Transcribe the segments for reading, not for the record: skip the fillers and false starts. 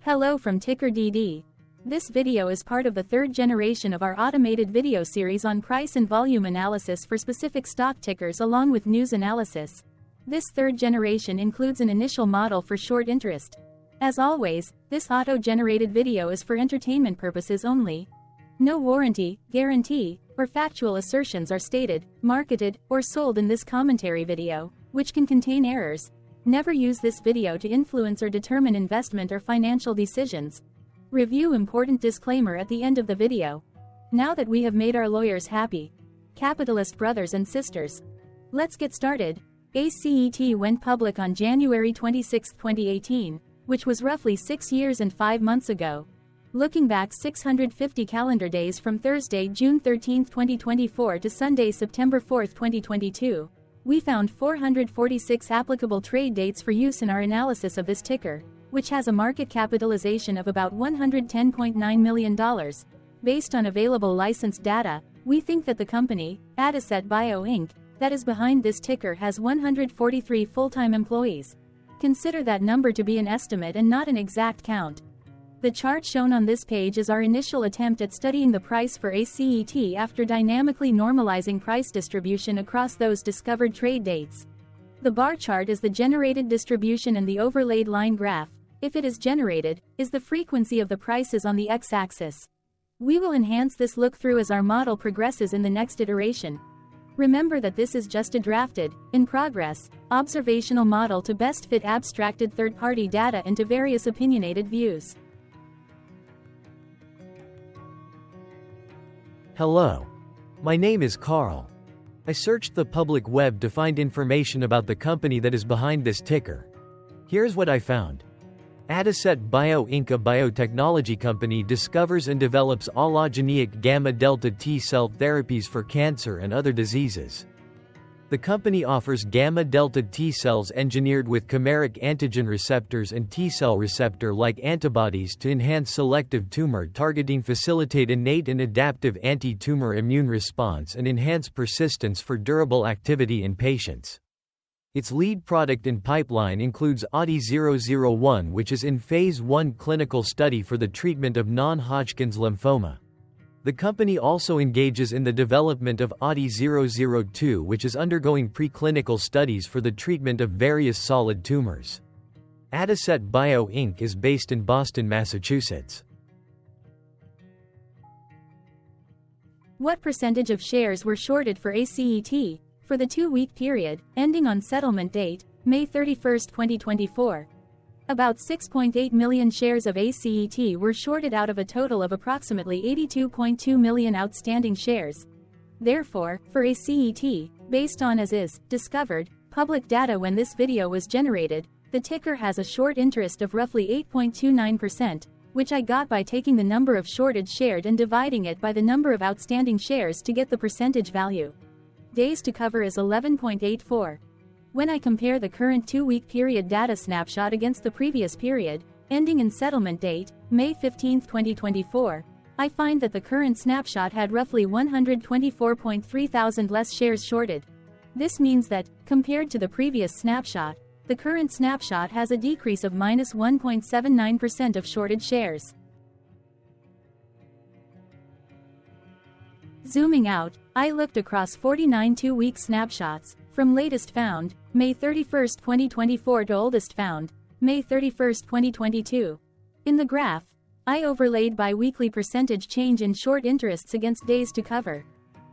Hello from TickerDD. This video is part of the third generation of our automated video series on price and volume analysis for specific stock tickers along with news analysis. This third generation includes an initial model for short interest. As always, this auto-generated video is for entertainment purposes only. No warranty, guarantee, or factual assertions are stated, marketed, or sold in this commentary video, which can contain errors. Never use this video to influence or determine investment or financial decisions. Review important disclaimer at the end of the video. Now that we have made our lawyers happy, capitalist brothers and sisters, let's get started. ACET went public on January 26, 2018, which was roughly 6 years and 5 months ago. Looking back 650 calendar days from Thursday, June 13, 2024 to Sunday, September 4, 2022, we found 446 applicable trade dates for use in our analysis of this ticker, which has a market capitalization of about $110.9 million. Based on available licensed data, we think that the company, ACET Bio Inc., that is behind this ticker has 143 full-time employees. Consider that number to be an estimate and not an exact count. The chart shown on this page is our initial attempt at studying the price for ACET after dynamically normalizing price distribution across those discovered trade dates. The bar chart is the generated distribution and the overlaid line graph, if it is generated, is the frequency of the prices on the x-axis. We will enhance this look-through as our model progresses in the next iteration. Remember that this is just a drafted, in progress, observational model to best fit abstracted third-party data into various opinionated views. Hello. My name is Carl. I searched the public web to find information about the company that is behind this ticker. Here's what I found. ACET Bio Inc., a biotechnology company, discovers and develops allogeneic gamma-delta T-cell therapies for cancer and other diseases. The company offers gamma-delta T-cells engineered with chimeric antigen receptors and T-cell receptor-like antibodies to enhance selective tumor targeting, facilitate innate and adaptive anti-tumor immune response, and enhance persistence for durable activity in patients. Its lead product in pipeline includes ADI-001, which is in Phase 1 clinical study for the treatment of non-Hodgkin's lymphoma. The company also engages in the development of ADI-002, which is undergoing preclinical studies for the treatment of various solid tumors. ACET Bio Inc. is based in Boston, Massachusetts. What percentage of shares were shorted for ACET for the 2-week period, ending on settlement date, May 31, 2024? About 6.8 million shares of ACET were shorted out of a total of approximately 82.2 million outstanding shares. Therefore, for ACET, based on as is discovered public data when this video was generated, the ticker has a short interest of roughly 8.29%, which I got by taking the number of shorted shares and dividing it by the number of outstanding shares to get the percentage value. Days to cover is 11.84. When I compare the current 2-week period data snapshot against the previous period, ending in settlement date, May 15, 2024, I find that the current snapshot had roughly 124.3 thousand less shares shorted. This means that, compared to the previous snapshot, the current snapshot has a decrease of minus 1.79% of shorted shares. Zooming out, I looked across 49 2-week snapshots, from latest found, May 31, 2024 to oldest found, May 31, 2022. In the graph, I overlaid bi-weekly percentage change in short interests against days to cover.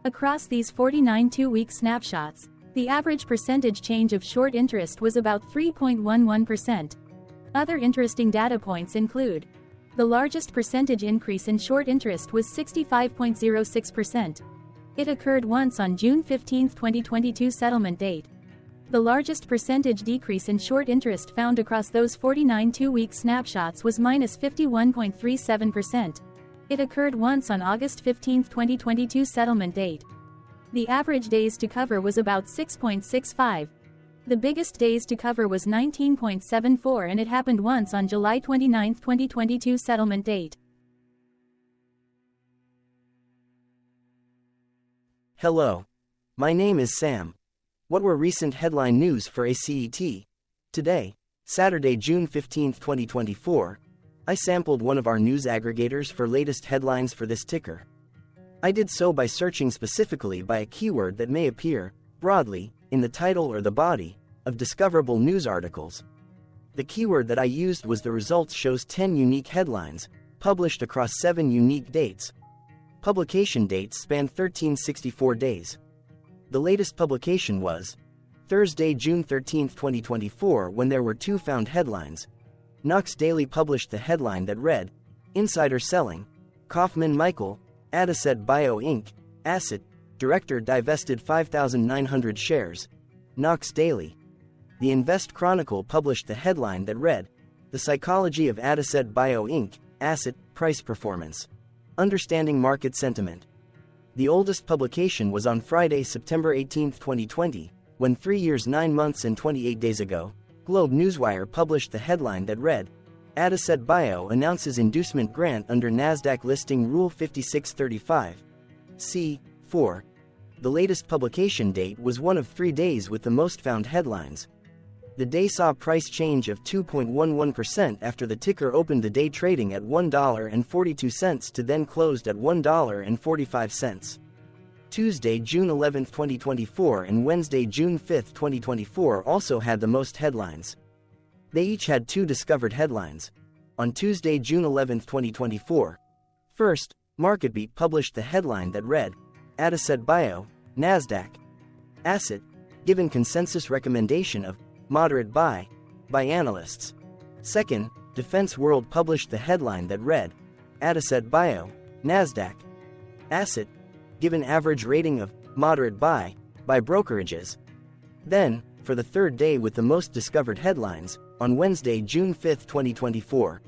Across these 49 2-week snapshots, the average percentage change of short interest was about 3.11%. Other interesting data points include: the largest percentage increase in short interest was 65.06%. It occurred once on June 15, 2022 settlement date. The largest percentage decrease in short interest found across those 49 2-week snapshots was minus 51.37%. It occurred once on August 15, 2022 settlement date. The average days to cover was about 6.65. The biggest days to cover was 19.74, and it happened once on July 29, 2022 settlement date. Hello. My name is Sam. What were recent headline news for ACET? Today, Saturday, June 15, 2024, I sampled one of our news aggregators for latest headlines for this ticker. I did so by searching specifically by a keyword that may appear, broadly, in the title or the body of discoverable news articles. The keyword that I used was the results shows 10 unique headlines, published across 7 unique dates. Publication dates spanned 1364 days. The latest publication was Thursday, June 13, 2024, when there were 2 found headlines. Knox Daily published the headline that read, Insider Selling, Kaufman Michael, ACET Bio Inc., ACET, Director divested 5,900 shares. Knox Daily. The Invest Chronicle published the headline that read, The Psychology of ACET Bio Inc., ACET, Price Performance. Understanding Market Sentiment. The oldest publication was on Friday, September 18, 2020, when 3 years 9 months and 28 days ago, Globe Newswire published the headline that read, ACET Bio announces inducement grant under NASDAQ listing Rule 5635. C4. The latest publication date was one of 3 days with the most found headlines. The day saw a price change of 2.11% after the ticker opened the day trading at $1.42 to then closed at $1.45. Tuesday, June 11, 2024 and Wednesday, June 5, 2024 also had the most headlines. They each had 2 discovered headlines. On Tuesday, June 11, 2024. First, MarketBeat published the headline that read, ACET Bio, NASDAQ. ACET, given consensus recommendation of moderate buy by analysts. Second, Defense World published the headline that read, ACET Bio, NASDAQ. ACET, given average rating of moderate buy by brokerages. Then, for the third day with the most discovered headlines, on Wednesday, June 5, 2024.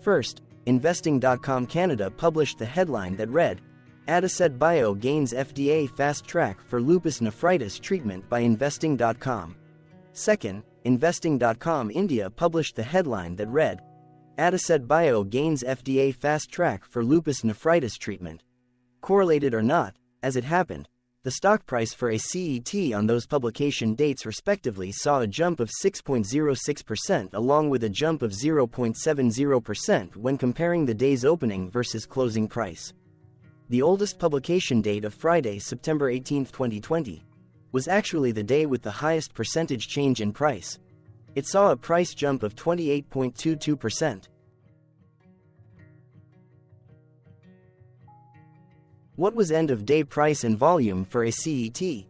First, Investing.com Canada published the headline that read, ACET Bio gains FDA fast track for lupus nephritis treatment by Investing.com. Second, Investing.com India published the headline that read, ACET Bio gains FDA fast track for lupus nephritis treatment. Correlated or not, as it happened, the stock price for ACET on those publication dates respectively saw a jump of 6.06% along with a jump of 0.70% when comparing the day's opening versus closing price. The oldest publication date of Friday, September 18, 2020, was actually the day with the highest percentage change in price. It saw a price jump of 28.22%. What was end-of-day price and volume for ACET?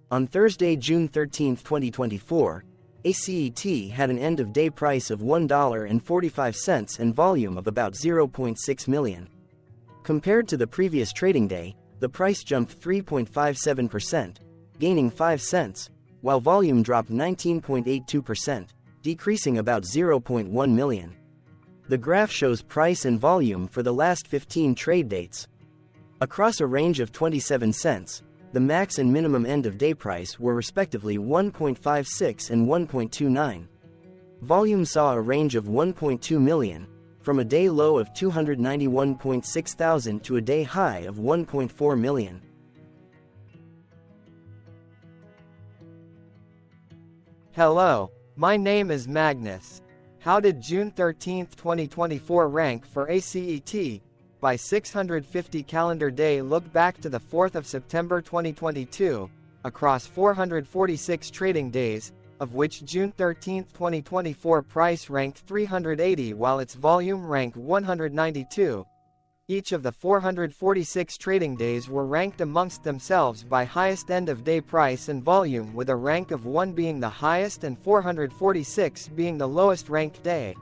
On Thursday, June 13, 2024, ACET had an end-of-day price of $1.45 and volume of about 0.6 million. Compared to the previous trading day, the price jumped 3.57%, gaining 5 cents, while volume dropped 19.82%, decreasing about 0.1 million. The graph shows price and volume for the last 15 trade dates. Across a range of 27 cents, the max and minimum end-of-day price were respectively 1.56 and 1.29. Volume saw a range of 1.2 million, from a day low of 291.6 thousand to a day high of 1.4 million. Hello, my name is Magnus. How did June 13, 2024 rank for ACET? By 650 calendar day look back to the 4th of September 2022, across 446 trading days, of which June 13, 2024 price ranked 380 while its volume ranked 192. Each of the 446 trading days were ranked amongst themselves by highest end-of-day price and volume, with a rank of 1 being the highest and 446 being the lowest ranked day.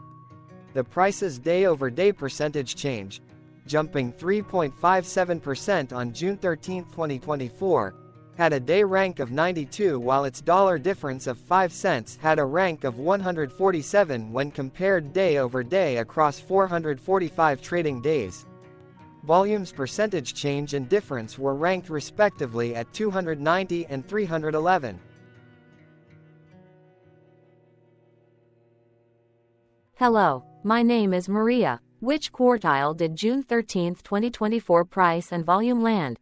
The price's day-over-day percentage change, jumping 3.57% on June 13, 2024, had a day rank of 92 while its dollar difference of 5 cents had a rank of 147 when compared day over day across 445 trading days. Volume's percentage change and difference were ranked respectively at 290 and 311. Hello, my name is Maria. Which quartile did June 13, 2024 price and volume land?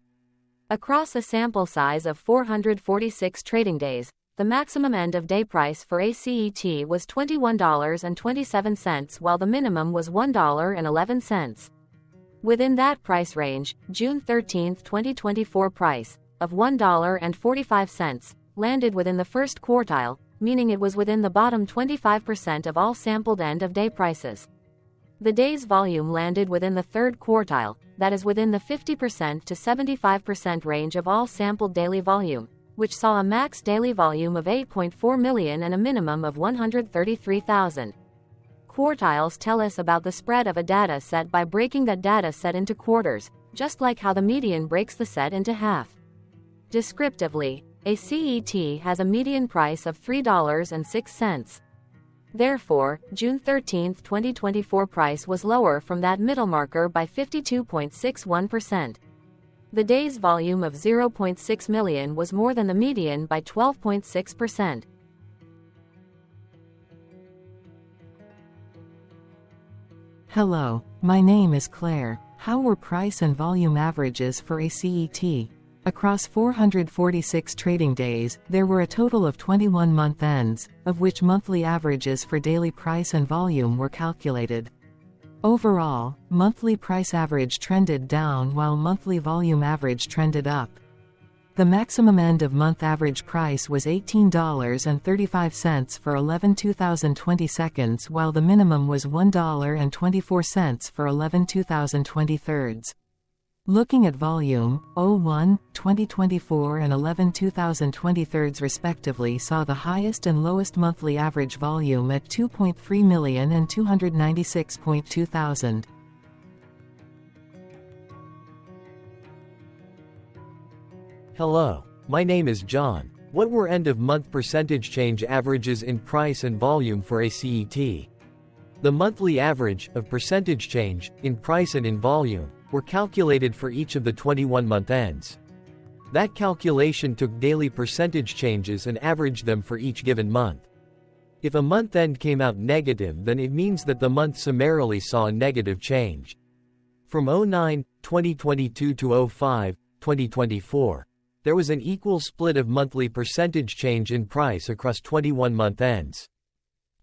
Across a sample size of 446 trading days, the maximum end-of-day price for ACET was $21.27 while the minimum was $1.11. Within that price range, June 13, 2024 price, of $1.45, landed within the first quartile, meaning it was within the bottom 25% of all sampled end-of-day prices. The day's volume landed within the third quartile, that is within the 50% to 75% range of all sampled daily volume, which saw a max daily volume of 8.4 million and a minimum of 133,000. Quartiles tell us about the spread of a data set by breaking that data set into quarters, just like how the median breaks the set into half. Descriptively, ACET has a median price of $3.06. Therefore, June 13, 2024 price was lower from that middle marker by 52.61%. The day's volume of 0.6 million was more than the median by 12.6%. Hello, my name is Claire. How were price and volume averages for ACET? Across 446 trading days, there were a total of 21 month ends, of which monthly averages for daily price and volume were calculated. Overall, monthly price average trended down while monthly volume average trended up. The maximum end-of-month average price was $18.35 for 11/2020 seconds while the minimum was $1.24 for 11/2020 thirds. Looking at volume, 01/2024 and 11/2020 thirds respectively saw the highest and lowest monthly average volume at 2.3 million and 296.2 thousand. Hello, my name is John. What were end-of-month percentage change averages in price and volume for ACET? The monthly average of percentage change in price and in volume were calculated for each of the 21-month ends. That calculation took daily percentage changes and averaged them for each given month. If a month end came out negative, then it means that the month summarily saw a negative change. From 09/2022 to 05/2024, there was an equal split of monthly percentage change in price across 21-month ends.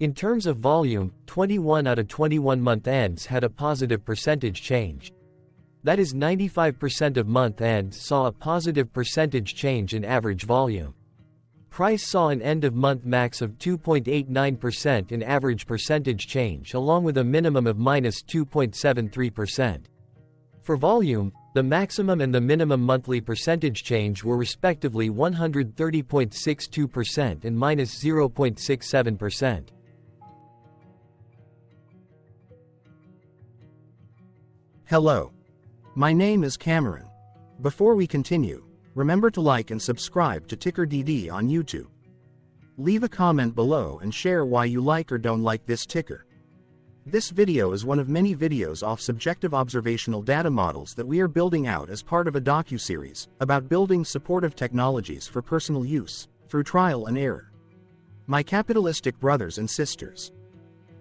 In terms of volume, 21 out of 21 month ends had a positive percentage change. That is 95% of month ends saw a positive percentage change in average volume. Price saw an end-of-month max of 2.89% in average percentage change along with a minimum of -2.73%. For volume, the maximum and the minimum monthly percentage change were respectively 130.62% and -0.67%. Hello. My name is Cameron. Before we continue, remember to like and subscribe to TickerDD on YouTube. Leave a comment below and share why you like or don't like this ticker. This video is one of many videos off subjective observational data models that we are building out as part of a docu-series about building supportive technologies for personal use, through trial and error. My capitalistic brothers and sisters,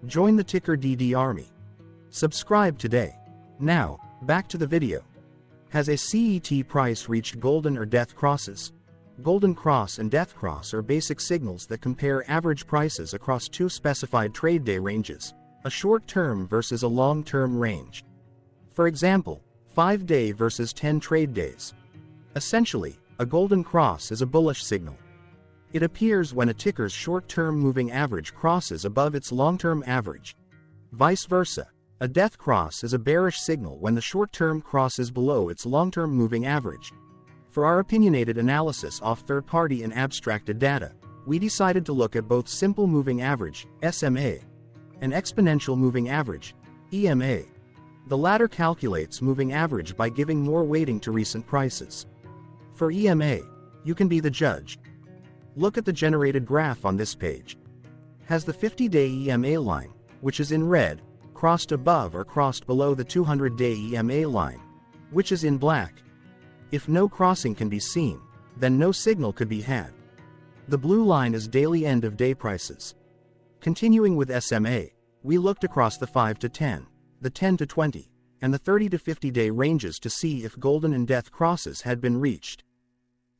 join the TickerDD army. Subscribe today. Now, back to the video. Has ACET price reached golden or death crosses? Golden cross and death cross are basic signals that compare average prices across two specified trade day ranges, a short-term versus a long-term range. For example, 5-day versus 10 trade days. Essentially, a golden cross is a bullish signal. It appears when a ticker's short-term moving average crosses above its long-term average. Vice versa, a death cross is a bearish signal when the short-term crosses below its long-term moving average. For our opinionated analysis of third-party and abstracted data, we decided to look at both simple moving average, SMA, and exponential moving average, EMA. The latter calculates moving average by giving more weighting to recent prices. For EMA, you can be the judge. Look at the generated graph on this page. Has the 50-day EMA line, which is in red, crossed above or crossed below the 200-day EMA line, which is in black? If no crossing can be seen, then no signal could be had. The blue line is daily end-of-day prices. Continuing with SMA, we looked across the 5 to 10, the 10 to 20, and the 30 to 50-day ranges to see if golden and death crosses had been reached.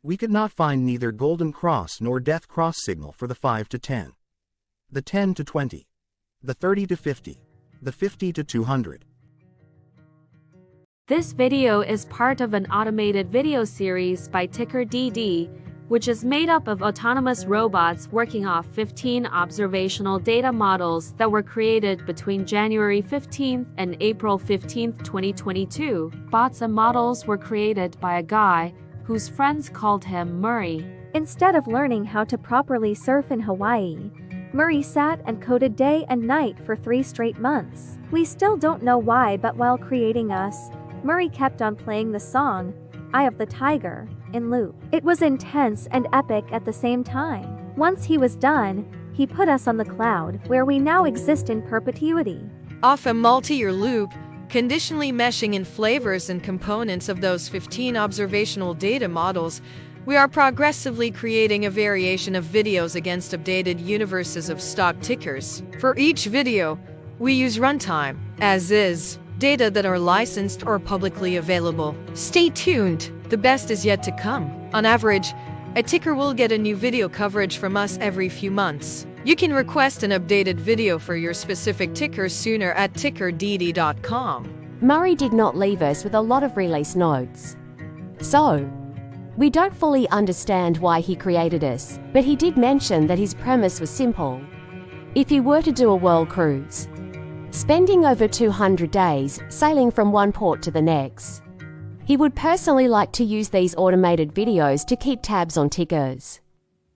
We could not find neither golden cross nor death cross signal for the 5 to 10, the 10 to 20, the 30 to 50, the 50 to 200. This video is part of an automated video series by TickerDD, which is made up of autonomous robots working off 15 observational data models that were created between January 15th and April 15th, 2022. Bots and models were created by a guy whose friends called him Murray. Instead of learning how to properly surf in Hawaii, Murray sat and coded day and night for 3 straight months. We still don't know why, but while creating us, Murray kept on playing the song, Eye of the Tiger, in loop. It was intense and epic at the same time. Once he was done, he put us on the cloud, where we now exist in perpetuity. Off a multi-year loop, conditionally meshing in flavors and components of those 15 observational data models, we are progressively creating a variation of videos against updated universes of stock tickers. For each video, we use runtime, as is, data that are licensed or publicly available. Stay tuned, the best is yet to come. On average, a ticker will get a new video coverage from us every few months. You can request an updated video for your specific ticker sooner at TickerDD.com. Murray did not leave us with a lot of release notes. So, we don't fully understand why he created us, but he did mention that his premise was simple. If he were to do a world cruise, spending over 200 days sailing from one port to the next, he would personally like to use these automated videos to keep tabs on tickers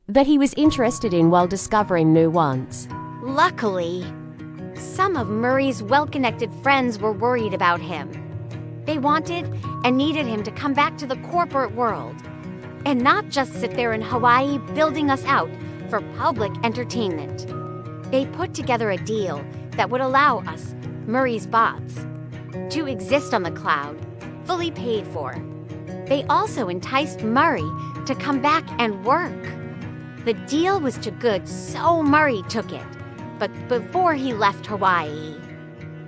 that he was interested in while discovering new ones. Luckily, some of Murray's well-connected friends were worried about him. They wanted and needed him to come back to the corporate world and not just sit there in Hawaii building us out for public entertainment. They put together a deal that would allow us, Murray's bots, to exist on the cloud, fully paid for. They also enticed Murray to come back and work. The deal was too good, so Murray took it. But before he left Hawaii,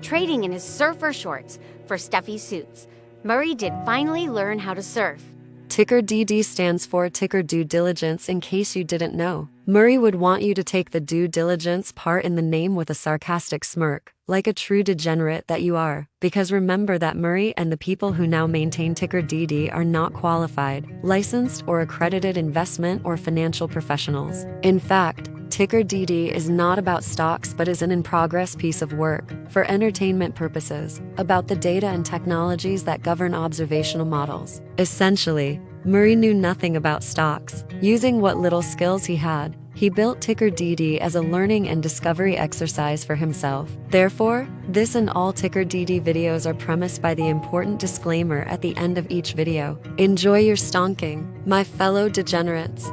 trading in his surfer shorts for stuffy suits, Murray did finally learn how to surf. TickerDD stands for Ticker Due Diligence, in case you didn't know. Murray would want you to take the due diligence part in the name with a sarcastic smirk, like a true degenerate that you are. Because remember that Murray and the people who now maintain TickerDD are not qualified, licensed, or accredited investment or financial professionals. In fact, TickerDD is not about stocks but is an in-progress piece of work, for entertainment purposes, about the data and technologies that govern observational models. Essentially, Murray knew nothing about stocks. Using what little skills he had, he built TickerDD as a learning and discovery exercise for himself. Therefore, this and all TickerDD videos are premised by the important disclaimer at the end of each video. Enjoy your stonking, my fellow degenerates.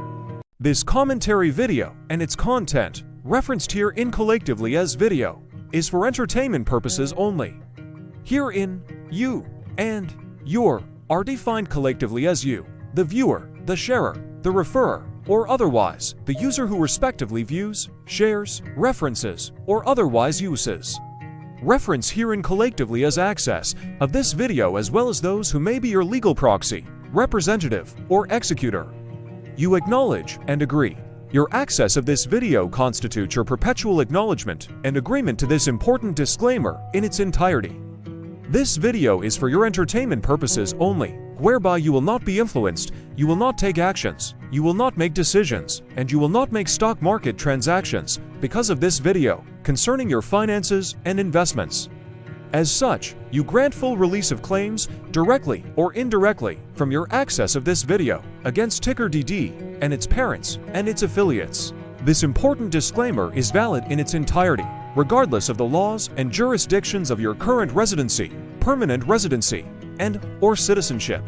This commentary video and its content, referenced here in collectively as video, is for entertainment purposes only. Herein, you and your are defined collectively as you, the viewer, the sharer, the referrer, or otherwise, the user who respectively views, shares, references, or otherwise uses. Reference herein collectively as access of this video as well as those who may be your legal proxy, representative, or executor. You acknowledge and agree. Your access of this video constitutes your perpetual acknowledgement and agreement to this important disclaimer in its entirety. This video is for your entertainment purposes only, whereby you will not be influenced, you will not take actions, you will not make decisions, and you will not make stock market transactions because of this video concerning your finances and investments. As such, you grant full release of claims, directly or indirectly, from your access of this video against TickerDD and its parents and its affiliates. This important disclaimer is valid in its entirety, regardless of the laws and jurisdictions of your current residency, permanent residency, and/or citizenship.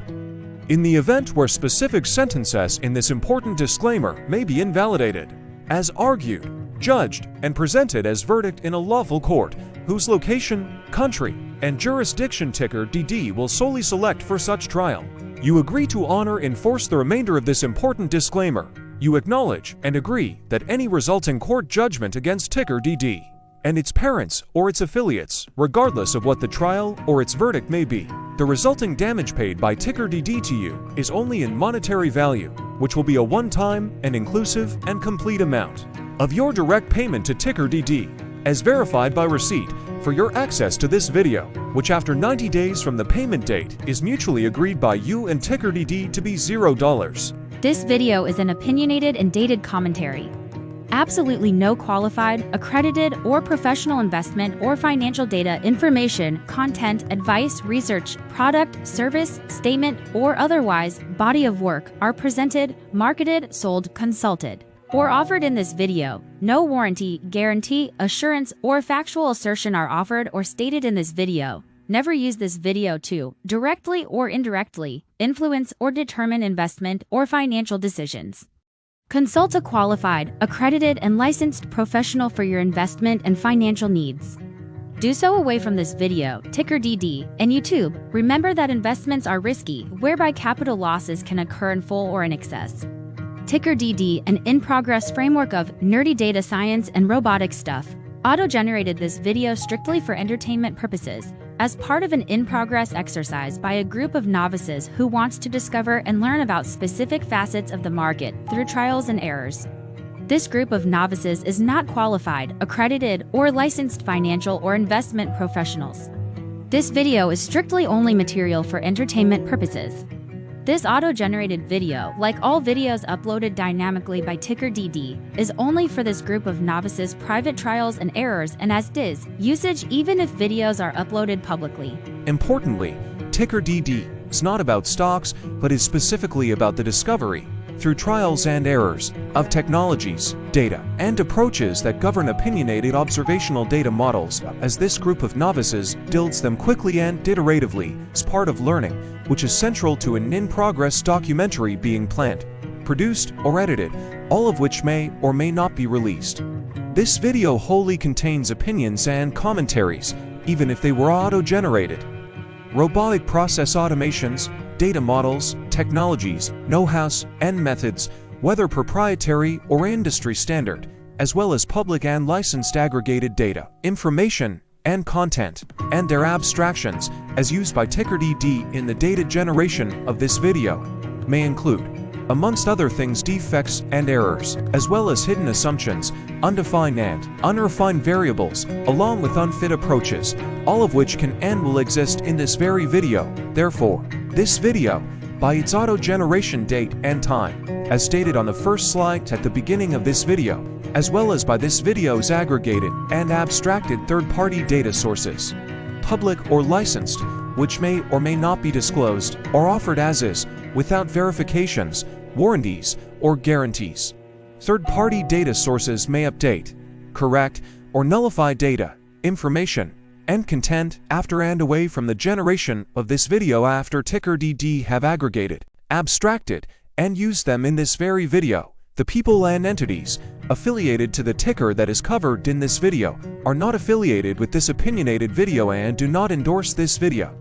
In the event where specific sentences in this important disclaimer may be invalidated, as argued, judged, and presented as verdict in a lawful court, whose location, country, and jurisdiction TickerDD will solely select for such trial, you agree to honor and enforce the remainder of this important disclaimer. You acknowledge and agree that any resulting court judgment against TickerDD and its parents or its affiliates, regardless of what the trial or its verdict may be, The resulting damage paid by TickerDD to you is only in monetary value, which will be a one-time and inclusive and complete amount of your direct payment to TickerDD, as verified by receipt, for your access to this video, which after 90 days from the payment date is mutually agreed by you and TickerDD to be $0. This video is an opinionated and dated commentary. Absolutely no qualified, accredited, or professional investment or financial data, information, content, advice, research, product, service, statement, or otherwise body of work are presented, marketed, sold, consulted, or offered in this video. No warranty, guarantee, assurance, or factual assertion are offered or stated in this video. Never use this video to, directly or indirectly, influence or determine investment or financial decisions. Consult a qualified, accredited, and licensed professional for your investment and financial needs. Do so away from this video, TickerDD, and YouTube. Remember that investments are risky, whereby capital losses can occur in full or in excess. TickerDD, an in-progress framework of nerdy data science and robotic stuff, auto-generated this video strictly for entertainment purposes, as part of an in-progress exercise by a group of novices who wants to discover and learn about specific facets of the market through trials and errors. This group of novices is not qualified, accredited, or licensed financial or investment professionals. This video is strictly only material for entertainment purposes. This auto-generated video, like all videos uploaded dynamically by TickerDD, is only for this group of novices' private trials and errors and as is usage even if videos are uploaded publicly. Importantly, TickerDD is not about stocks, but is specifically about the discovery, through trials and errors, of technologies, data, and approaches that govern opinionated observational data models, as this group of novices builds them quickly and iteratively as part of learning, which is central to an in-progress documentary being planned, produced, or edited, all of which may or may not be released. This video wholly contains opinions and commentaries, even if they were auto-generated. Robotic process automations, data models, technologies, know-hows, and methods, whether proprietary or industry standard, as well as public and licensed aggregated data, information, and content, and their abstractions, as used by TickerDD in the data generation of this video, may include, amongst other things, defects and errors, as well as hidden assumptions, undefined and unrefined variables, along with unfit approaches, all of which can and will exist in this very video. Therefore, this video, by its auto-generation date and time, as stated on the first slide at the beginning of this video, as well as by this video's aggregated and abstracted third-party data sources, public or licensed, which may or may not be disclosed or offered as is, without verifications, warranties, or guarantees. Third-party data sources may update, correct, or nullify data, information, and content after and away from the generation of this video after TickerDD have aggregated, abstracted, and used them in this very video. The people and entities affiliated to the ticker that is covered in this video are not affiliated with this opinionated video and do not endorse this video.